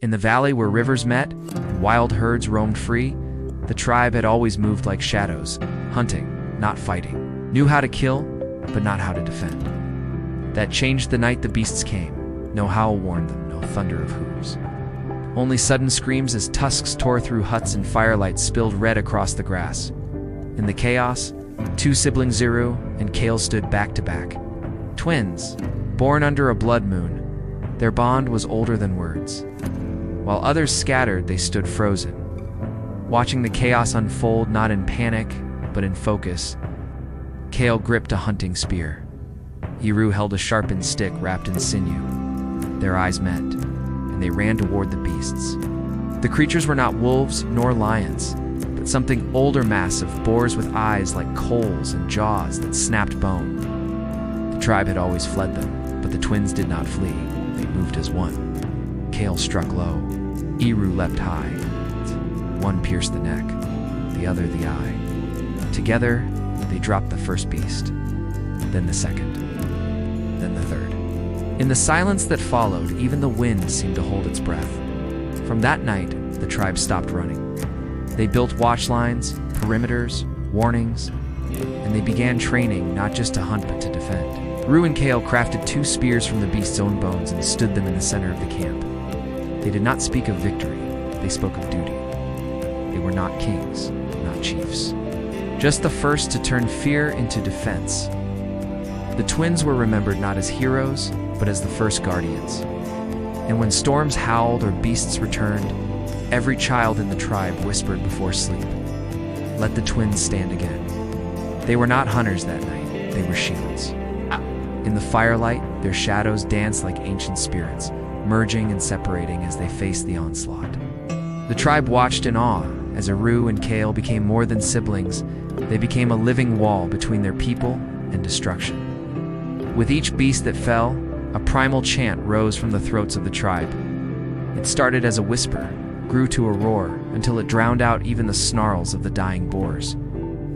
In the valley where rivers met and wild herds roamed free, the tribe had always moved like shadows, hunting, not fighting, knew how to kill, but not how to defend. That changed the night the beasts came. No howl warned them, no thunder of hooves. Only sudden screams as tusks tore through huts and firelight spilled red across the grass. In the chaos, two siblings Eru and Kael stood back to back. Twins, born under a blood moon, their bond was older than words. While others scattered, they stood frozen, watching the chaos unfold not in panic, but in focus. Kael gripped a hunting spear. Eru held a sharpened stick wrapped in sinew. Their eyes met, and they ran toward the beasts. The creatures were not wolves nor lions, but something older, massive, boars with eyes like coals and jaws that snapped bone. The tribe had always fled them, but the twins did not flee. They moved as one. Kael struck low. Eru leapt high. One pierced the neck, the other the eye. Together, they dropped the first beast, then the second, then the third. In the silence that followed, even the wind seemed to hold its breath. From that night, the tribe stopped running. They built watch lines, perimeters, warnings, and they began training not just to hunt but to defend. Eru and Kael crafted 2 spears from the beast's own bones and stood them in the center of the camp. They did not speak of victory, they spoke of duty. They were not kings, not chiefs. Just the first to turn fear into defense. The twins were remembered not as heroes, but as the first guardians. And when storms howled or beasts returned, every child in the tribe whispered before sleep, "Let the twins stand again." They were not hunters that night, they were shields. In the firelight, their shadows danced like ancient spirits, merging and separating as they faced the onslaught. The tribe watched in awe as Eru and Kael became more than siblings. They became a living wall between their people and destruction. With each beast that fell, a primal chant rose from the throats of the tribe. It started as a whisper, grew to a roar, until it drowned out even the snarls of the dying boars.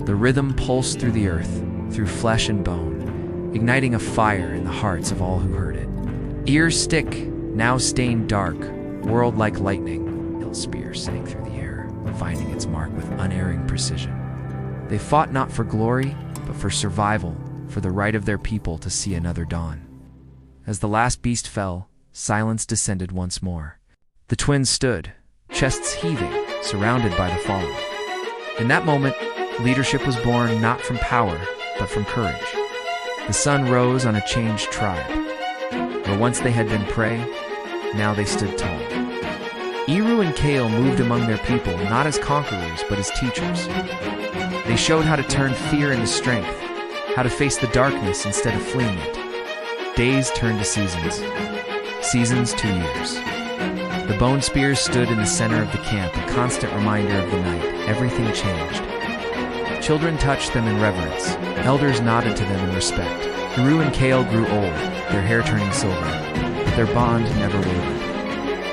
The rhythm pulsed through the earth, through flesh and bone, igniting a fire in the hearts of all who heard it. Ears stick, now stained dark, whirled like lightning. Kael's spear sank through the air, finding its mark with unerring precision. They fought not for glory, but for survival, for the right of their people to see another dawn. As the last beast fell, silence descended once more. The twins stood, chests heaving, surrounded by the fallen. In that moment, leadership was born not from power, but from courage. The sun rose on a changed tribe. Where once they had been prey, now they stood tall. Eru and Kael moved among their people not as conquerors, but as teachers. They showed how to turn fear into strength, how to face the darkness instead of fleeing it. Days turned to seasons. Seasons to years. The bone spears stood in the center of the camp, a constant reminder of the night. Everything changed. Children touched them in reverence. Elders nodded to them in respect. Eru and Kael grew old, their hair turning silver, but their bond never wavered.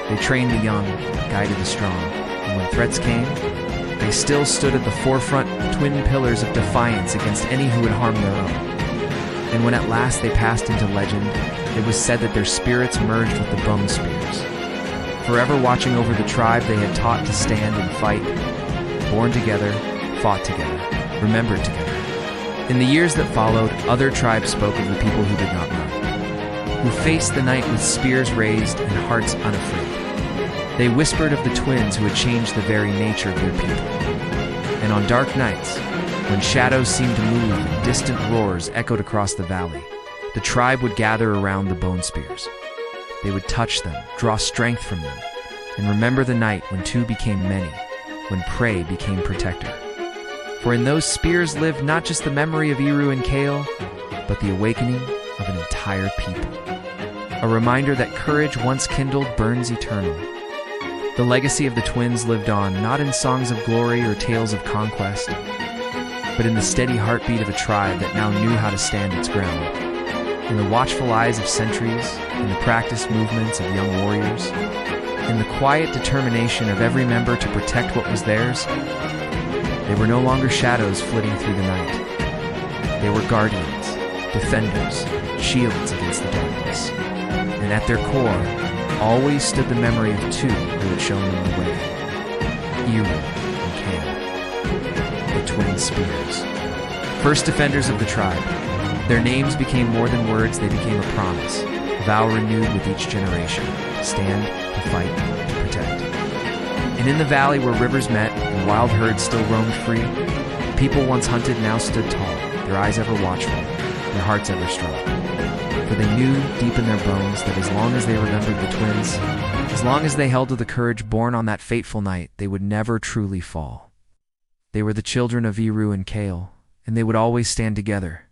They trained the young, guided the strong, and when threats came, they still stood at the forefront, twin pillars of defiance against any who would harm their own. And when at last they passed into legend, it was said that their spirits merged with the bone spears. Forever watching over the tribe they had taught to stand and fight, born together, fought together, remembered together. In the years that followed, other tribes spoke of the people who did not run, who faced the night with spears raised and hearts unafraid. They whispered of the twins who had changed the very nature of their people. And on dark nights, when shadows seemed to move and distant roars echoed across the valley, the tribe would gather around the bone spears. They would touch them, draw strength from them, and remember the night when two became many, when prey became protector. For in those spears lived not just the memory of Eru and Kael, but the awakening of an entire people. A reminder that courage once kindled burns eternal. The legacy of the twins lived on, not in songs of glory or tales of conquest, but in the steady heartbeat of a tribe that now knew how to stand its ground. In the watchful eyes of centuries, in the practiced movements of young warriors, in the quiet determination of every member to protect what was theirs. They were no longer shadows flitting through the night. They were guardians, defenders, shields against the darkness. And at their core, always stood the memory of two who had shown them the way: Eru and Kael, the twin spears. First defenders of the tribe. Their names became more than words, they became a promise, a vow renewed with each generation: stand, to fight, to protect. And in the valley where rivers met and wild herds still roamed free, people once hunted now stood tall, their eyes ever watchful, their hearts ever strong. For they knew deep in their bones that as long as they remembered the twins, as long as they held to the courage born on that fateful night, they would never truly fall. They were the children of Eru and Kael, and they would always stand together,